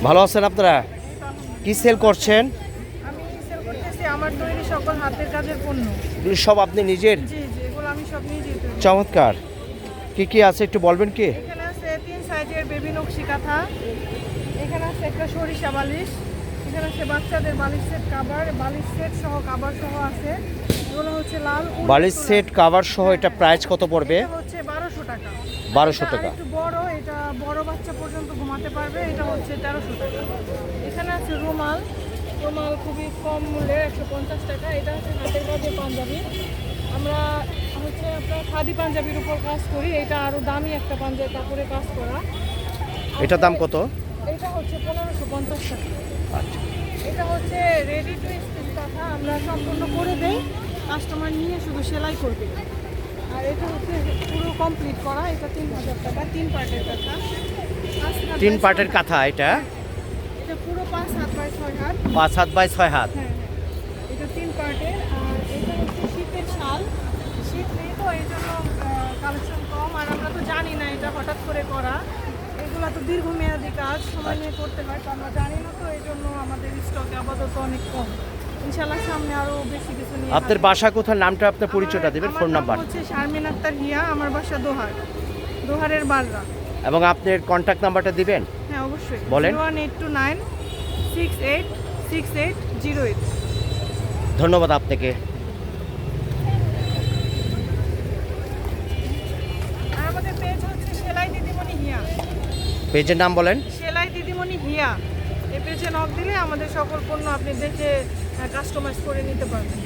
ভালো আছেন আপনারা? কি সেল করছেন? আমি সেল করতেছি আমার তৈরি সকল হাতের কাজের পণ্য। এগুলো সব আপনি নিজের? জি জি, এগুলো আমি সব নিজেই তৈরি করি। চমৎকার। কি কি আছে একটু বলবেন কি? এখানে আছে 3 সাইজের বেবি নকশি কাঁথা, এখানে আছে একটা সরিষা বালিশ, এখানে আছে বাচ্চাদের বালিশ সেট কাভার, বালিশ সেট সহ কাভার সহ আছে। এগুলো হচ্ছে লাল উল বালিশ তোলা। সেট কভার সহ এটা প্রাইস কত পড়বে? এটা হচ্ছে 1200 টাকা। 1200 এটা টাকা। একটু বড়, এটা বড় বাচ্চা পর্যন্ত ঘুমাতে পারবে, এটা হচ্ছে 1300 টাকা। এখানে আছে রুমাল, রুমাল খুবই কম মূল্যে 150 টাকা। এটা হচ্ছে হাতের কাজের পাঞ্জাবি, আমরা হচ্ছে আপনার খাদি পাঞ্জাবির উপর কাজ করি, এটা আরও দামি একটা পাঞ্জাবি কাপড়ে কাজ করা। এটার দাম কত? এটা হচ্ছে 1550 টাকা। আচ্ছা। এটা হচ্ছে রেডি টু স্টিচ কাঁথা, আমরা সম্পূর্ণ করে দেই, কাস্টমার নিয়ে শুধু সেলাই করবে। আর এটা হচ্ছে পুরো কমপ্লিট করা, এটা 3000 টাকা, 3 পার্টের কাঁথা। 3 পার্টের কাঁথা এটা? এটা পুরো 5 হাত বাই 6 হাত। 5 হাত বাই 6 হাত। হ্যাঁ হ্যাঁ, এটা 3 পার্টের। আর এটা হচ্ছে শীতের শাল, শীত নেই তো এই জন্য কালেকশন কম, আর আমরা তো জানি না এটা হঠাৎ করে করা, এগুলো তো দীর্ঘমেয়াদী কাজ, সময় নিয়ে করতে হয়, তো আমরা জানি না, তো এই জন্য আমাদের স্টকে আপাতত অনেক কম। ইনশাআল্লাহ সামনে আরো বেশি কিছু নিয়ে আপনার হাজির। বাসা কোথায়, নামটা আপনার পরিচয়টা দিবেন, ফোন আমার নাম নাম্বার। হচ্ছে শারমিন আক্তার হিয়া, আমার বাসা দোহার, দোহারের বাররা। এবং আপনার কন্ট্যাক্ট নাম্বারটা দিবেন। হ্যাঁ অবশ্যই, বলেন। 01829 686808। ধন্যবাদ আপনাকে। আর আমাদের পেজ হচ্ছে সেলাই দিদিমণি হিয়া, পেজের নাম বলেন। সেলাই দিদিমণি হিয়া। এই পেজে নক দিলে আমাদের সকল পণ্য আপনি দেখে কাস্টমাইজ করে নিতে পারবেন।